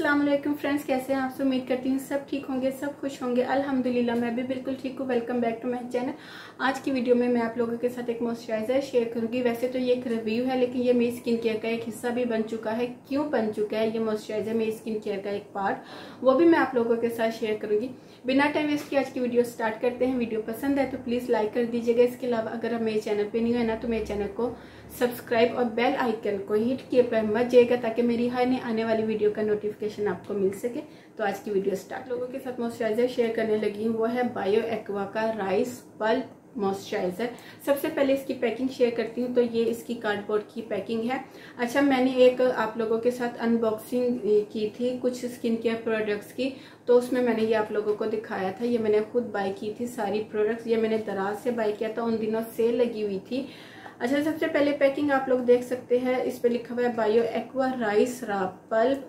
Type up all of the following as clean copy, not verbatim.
अस्सलाम वालेकुम फ्रेंड्स, कैसे हैं आप सब। उम्मीद करती हूँ सब ठीक होंगे, सब खुश होंगे। अल्हम्दुलिल्लाह मैं भी बिल्कुल ठीक हूँ। Welcome back to my channel. आज की वीडियो में मैं आप लोगों के साथ एक मॉइस्चराइजर शेयर करूंगी। वैसे तो ये एक रिव्यू है, लेकिन ये मेरी स्किन केयर का एक हिस्सा भी बन चुका है। क्यों बन चुका है ये मॉइस्चराइजर मेरी स्किन केयर का एक पार्ट, वो भी मैं आप लोगों के साथ शेयर करूंगी। बिना टाइम वेस्ट किए आज की वीडियो स्टार्ट करते हैं। वीडियो पसंद है तो प्लीज़ लाइक कर दीजिएगा। इसके अलावा अगर आप मेरे चैनल पे नहीं है ना, तो मेरे चैनल को सब्सक्राइब और बेल आइकन को हिट किए पर मत जाइएगा, ताकि मेरी हर नई आने वाली वीडियो का नोटिफिकेशन आपको मिल सके। तो आज की वीडियो स्टार्ट। लोगों के साथ मॉइस्चराइजर शेयर करने लगी हूँ, वो है बायो एक्वा का राइस पल्प मॉइस्चराइजर। सबसे पहले इसकी पैकिंग शेयर करती हूँ। तो ये इसकी कार्डबोर्ड की पैकिंग है। अच्छा, मैंने एक आप लोगों के साथ अनबॉक्सिंग की थी कुछ स्किन केयर प्रोडक्ट्स की, तो उसमें मैंने ये आप लोगों को दिखाया था। ये मैंने खुद बाय की थी सारी प्रोडक्ट्स। ये मैंने दराज से बाय किया था, उन दिनों सेल लगी हुई थी। अच्छा, सबसे पहले पैकिंग आप लोग देख सकते हैं। इस पे लिखा हुआ है bio aqua rice raw pulp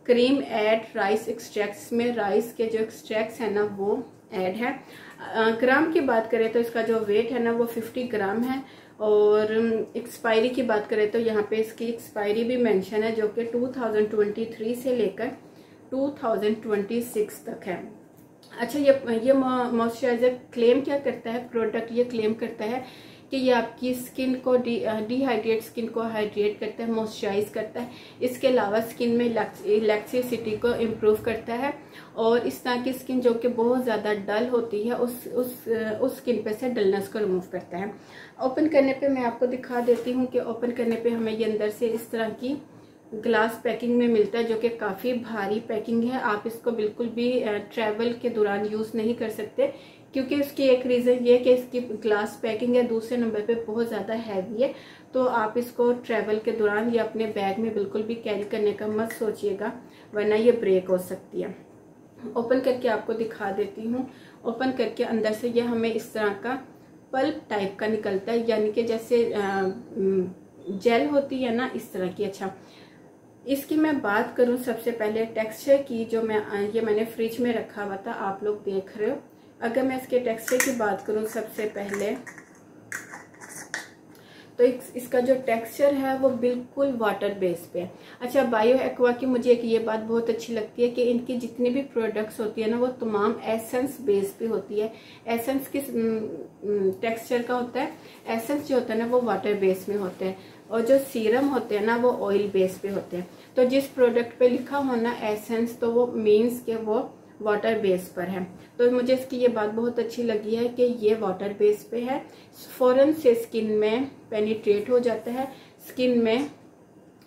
cream add rice extracts में राइस के जो एक्सट्रैक्ट्स है ना वो ऐड है। ग्राम की बात करें तो इसका जो वेट है ना वो 50 ग्राम है। और एक्सपायरी की बात करें तो यहाँ पे इसकी एक्सपायरी भी मेंशन है, जो कि 2023 से लेकर 2026 तक है। अच्छा, ये मॉइस्चराइजर क्लेम क्या करता है, प्रोडक्ट ये क्लेम करता है कि ये आपकी स्किन को डिहाइड्रेट स्किन को हाइड्रेट करता है, मॉइस्चराइज करता है। इसके अलावा स्किन में इलेक्ट्रिसिटी को इम्प्रूव करता है, और इस तरह की स्किन जो कि बहुत ज़्यादा डल होती है उस स्किन पे से डलनेस को रिमूव करता है। ओपन करने पे मैं आपको दिखा देती हूँ कि ओपन करने पे हमें ये अंदर से इस तरह की ग्लास पैकिंग में मिलता है, जो कि काफ़ी भारी पैकिंग है। आप इसको बिल्कुल भी ट्रैवल के दौरान यूज़ नहीं कर सकते, क्योंकि उसकी एक रीज़न ये है कि इसकी ग्लास पैकिंग है। दूसरे नंबर पे बहुत ज़्यादा हैवी है, तो आप इसको ट्रैवल के दौरान या अपने बैग में बिल्कुल भी कैरी करने का मत सोचिएगा, वरना ये ब्रेक हो सकती है। ओपन करके आपको दिखा देती हूँ। ओपन करके अंदर से ये हमें इस तरह का पल्प टाइप का निकलता है, यानी कि जैसे जेल होती है ना, इस तरह की। अच्छा, इसकी मैं बात करूं सबसे पहले टेक्सचर की, जो मैंने फ्रिज में रखा हुआ था, आप लोग देख रहे हो। अगर मैं इसके टेक्सचर की बात करूं सबसे पहले, तो इसका जो टेक्सचर है वो बिल्कुल वाटर बेस पे है। अच्छा, बायो एक्वा की मुझे एक ये बात बहुत अच्छी लगती है कि इनकी जितनी भी प्रोडक्ट्स होती है ना वो तमाम एसेंस बेस पे होती है। एसेंस किस टेक्सचर का होता है, एसेंस जो होता है ना वो वाटर बेस में होते हैं, और जो सीरम होते हैं ना वो ऑयल बेस पे होते हैं। तो जिस प्रोडक्ट पे लिखा हो ना एसेंस, तो वो मीन्स के वो वाटर बेस पर है। तो मुझे इसकी ये बात बहुत अच्छी लगी है कि ये वाटर बेस पे है, फौरन से स्किन में पेनिट्रेट हो जाता है। स्किन में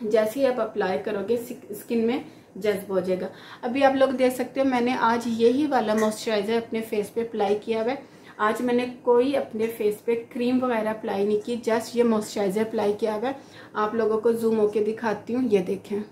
जैसे ही आप अप्लाई करोगे स्किन में जज्ब हो जाएगा। अभी आप लोग देख सकते हो, मैंने आज यही वाला मॉइस्चराइजर अपने फेस पे अप्लाई किया हुआ है। आज मैंने कोई अपने फेस पे क्रीम वगैरह अप्लाई नहीं की, जस्ट ये मॉइस्चराइजर अप्लाई किया हुआ है। आप लोगों को जूम होके दिखाती हूँ, ये देखें।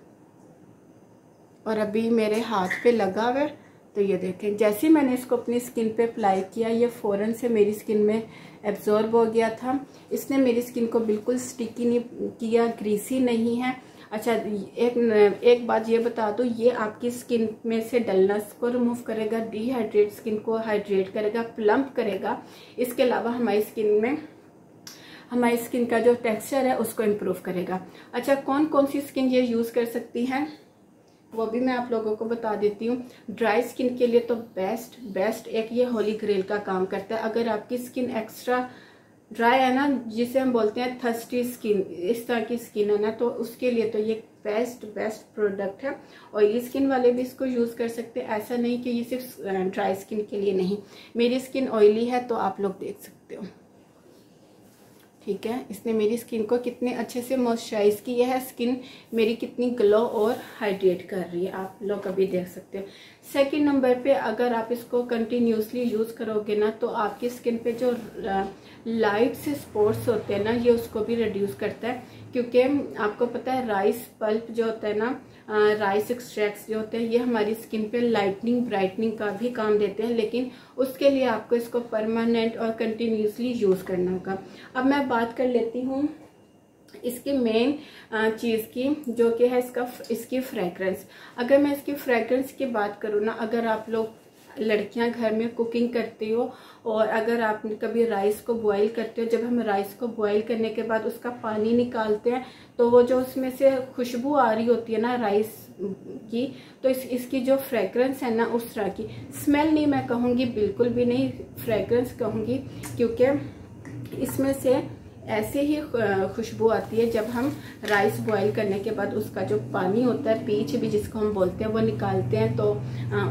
और अभी मेरे हाथ पे लगा हुआ है, तो ये देखें। जैसे ही मैंने इसको अपनी स्किन पे अप्लाई किया, ये फ़ौरन से मेरी स्किन में एब्जॉर्ब हो गया था। इसने मेरी स्किन को बिल्कुल स्टिकी नहीं किया, ग्रीसी नहीं है। अच्छा, एक बात ये बता दूँ, ये आपकी स्किन में से डलनेस को रिमूव करेगा, डिहाइड्रेट स्किन को हाइड्रेट करेगा, प्लम्प करेगा। इसके अलावा हमारी स्किन का जो टेक्सचर है उसको इम्प्रूव करेगा। अच्छा, कौन कौन सी स्किन ये यूज़ कर सकती हैं वो भी मैं आप लोगों को बता देती हूँ। ड्राई स्किन के लिए तो बेस्ट एक ये होली ग्रेल का काम करता है। अगर आपकी स्किन एक्स्ट्रा ड्राई है ना, जिसे हम बोलते हैं थर्स्टी स्किन, इस तरह की स्किन है ना, तो उसके लिए तो ये बेस्ट प्रोडक्ट है। ऑयली स्किन वाले भी इसको यूज़ कर सकते हैं, ऐसा नहीं कि ये सिर्फ ड्राई स्किन के लिए नहीं। मेरी स्किन ऑयली है तो आप लोग देख सकते हो, ठीक है। इसने मेरी स्किन को कितने अच्छे से मॉइस्चराइज किया है, स्किन मेरी कितनी ग्लो और हाइड्रेट कर रही है, आप लोग अभी देख सकते हो। सेकंड नंबर पे, अगर आप इसको कंटिन्यूसली यूज़ करोगे ना, तो आपकी स्किन पे जो लाइट से स्पॉट्स होते हैं ना, ये उसको भी रिड्यूस करता है। क्योंकि आपको पता है राइस पल्प जो होता है ना, राइस एक्सट्रैक्ट्स जो होते हैं, ये हमारी स्किन पे लाइटनिंग ब्राइटनिंग का भी काम देते हैं, लेकिन उसके लिए आपको इसको परमानेंट और कंटिन्यूसली यूज़ करना होगा। अब मैं बात कर लेती हूँ इसकी मेन चीज़ की, जो कि है इसकी फ्रेग्रेंस। अगर मैं इसकी फ्रेग्रेंस की बात करूँ ना, अगर आप लोग लड़कियां घर में कुकिंग करती हो और अगर आप कभी राइस को बॉईल करते हो, जब हम राइस को बॉईल करने के बाद उसका पानी निकालते हैं तो वो जो उसमें से खुशबू आ रही होती है ना राइस की, तो इसकी जो फ्रेग्रेंस है ना, उस तरह की स्मेल नहीं मैं कहूँगी, बिल्कुल भी नहीं, फ्रेग्रेंस कहूँगी, क्योंकि इसमें से ऐसे ही खुशबू आती है जब हम राइस बॉईल करने के बाद उसका जो पानी होता है, पीच भी जिसको हम बोलते हैं, वो निकालते हैं तो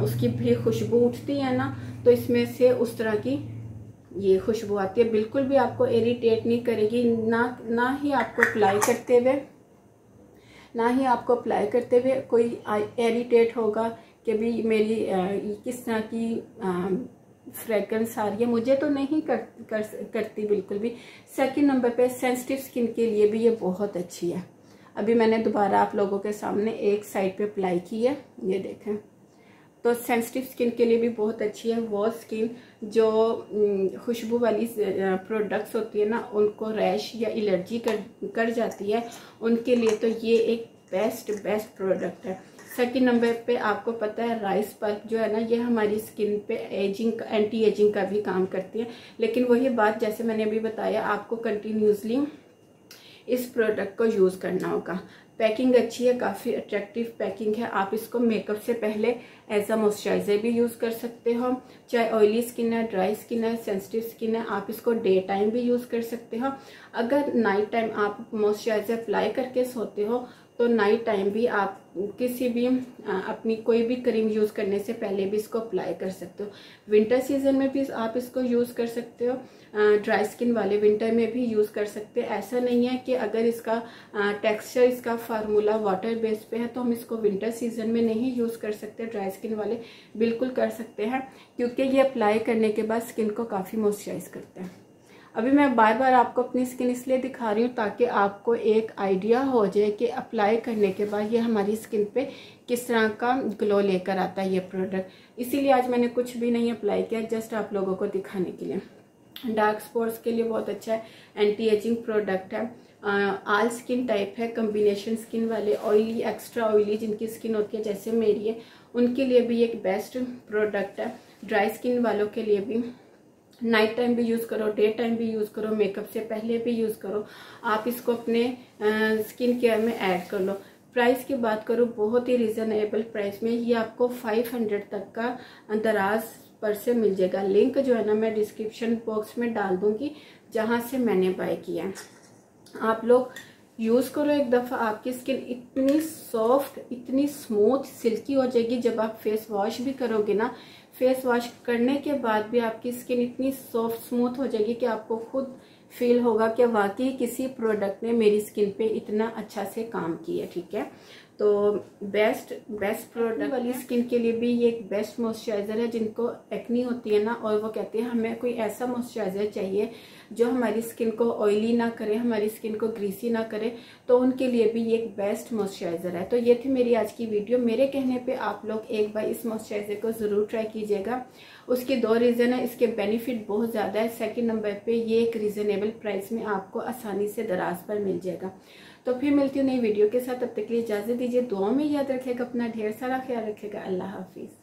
उसकी भी खुशबू उठती है ना, तो इसमें से उस तरह की ये खुशबू आती है। बिल्कुल भी आपको इरिटेट नहीं करेगी, ना ही आपको अप्लाई करते हुए कोई इरिटेट होगा कि भी मेरी किस तरह की फ्रेग्रेंस आ रही है, मुझे तो नहीं करती बिल्कुल भी। सेकंड नंबर पे सेंसिटिव स्किन के लिए भी ये बहुत अच्छी है। अभी मैंने दोबारा आप लोगों के सामने एक साइड पे अप्लाई की है, ये देखें, तो सेंसिटिव स्किन के लिए भी बहुत अच्छी है। वो स्किन जो खुशबू वाली प्रोडक्ट्स होती है ना, उनको रैश या एलर्जी कर जाती है, उनके लिए तो ये एक बेस्ट प्रोडक्ट है। सेकंड नंबर पे आपको पता है राइस पल्प जो है ना, ये हमारी स्किन पे एंटी एजिंग का भी काम करती है, लेकिन वही बात जैसे मैंने अभी बताया, आपको कंटिन्यूसली इस प्रोडक्ट को यूज़ करना होगा। पैकिंग अच्छी है, काफ़ी अट्रैक्टिव पैकिंग है। आप इसको मेकअप से पहले एज अ मॉइस्चराइजर भी यूज़ कर सकते हो, चाहे ऑयली स्किन है, ड्राई स्किन है, सेंसिटिव स्किन है, आप इसको डे टाइम भी यूज़ कर सकते हो। अगर नाइट टाइम आप मॉइस्चराइजर अप्लाई करके सोते हो तो नाइट टाइम भी आप किसी भी अपनी कोई भी क्रीम यूज़ करने से पहले भी इसको अप्लाई कर सकते हो। विंटर सीजन में भी आप इसको यूज़ कर सकते हो, ड्राई स्किन वाले विंटर में भी यूज़ कर सकते हैं। ऐसा नहीं है कि अगर इसका टेक्सचर, इसका फार्मूला वाटर बेस्ड पे है तो हम इसको विंटर सीजन में नहीं यूज़ कर सकते। ड्राई स्किन वाले बिल्कुल कर सकते हैं, क्योंकि ये अप्लाई करने के बाद स्किन को काफ़ी मॉइस्चराइज करते हैं। अभी मैं बार बार आपको अपनी स्किन इसलिए दिखा रही हूँ ताकि आपको एक आइडिया हो जाए कि अप्लाई करने के बाद ये हमारी स्किन पे किस तरह का ग्लो लेकर आता है ये प्रोडक्ट। इसीलिए आज मैंने कुछ भी नहीं अप्लाई किया, जस्ट आप लोगों को दिखाने के लिए। डार्क स्पॉट्स के लिए बहुत अच्छा है, एंटी एजिंग प्रोडक्ट है, ऑल स्किन टाइप है, कम्बिनेशन स्किन वाले, ऑयली, एक्स्ट्रा ऑयली जिनकी स्किन होती है जैसे मेरी है, उनके लिए भी एक बेस्ट प्रोडक्ट है। ड्राई स्किन वालों के लिए भी नाइट टाइम भी यूज़ करो, डे टाइम भी यूज़ करो, मेकअप से पहले भी यूज़ करो, आप इसको अपने स्किन केयर में ऐड कर लो। प्राइस की बात करूँ, बहुत ही रिजनेबल प्राइस में ये आपको 500 तक का दराज पर से मिल जाएगा। लिंक जो है ना मैं डिस्क्रिप्शन बॉक्स में डाल दूंगी जहाँ से मैंने बाय किया। आप लोग यूज़ करो एक दफ़ा, आपकी स्किन इतनी सॉफ्ट, इतनी स्मूथ, सिल्की हो जाएगी। जब आप फेस वॉश भी करोगे ना, फेस वॉश करने के बाद भी आपकी स्किन इतनी सॉफ्ट स्मूथ हो जाएगी कि आपको खुद फील होगा कि वाकई किसी प्रोडक्ट ने मेरी स्किन पे इतना अच्छा से काम किया। ठीक है, तो बेस्ट प्रोडक्ट वाली स्किन के लिए भी ये एक बेस्ट मॉइस्चराइजर है। जिनको एक्नी होती है ना और वो कहते हैं हमें कोई ऐसा मॉइस्चराइजर चाहिए जो हमारी स्किन को ऑयली ना करे, हमारी स्किन को ग्रीसी ना करे, तो उनके लिए भी ये एक बेस्ट मॉइस्चराइजर है। तो ये थी मेरी आज की वीडियो। मेरे कहने पे आप लोग एक बार इस मॉइस्चराइजर को ज़रूर ट्राई कीजिएगा। उसके 2 रीज़न है, इसके बेनिफिट बहुत ज़्यादा है। सेकंड नंबर पे ये एक रीज़नेबल प्राइस में आपको आसानी से दराज पर मिल जाएगा। तो फिर मिलती हूँ नई वीडियो के साथ, तब तक के लिए इजाज़त दीजिए। दुआ में याद रखिएगा, अपना ढेर सारा ख्याल रखिएगा। अल्लाह हाफिज़।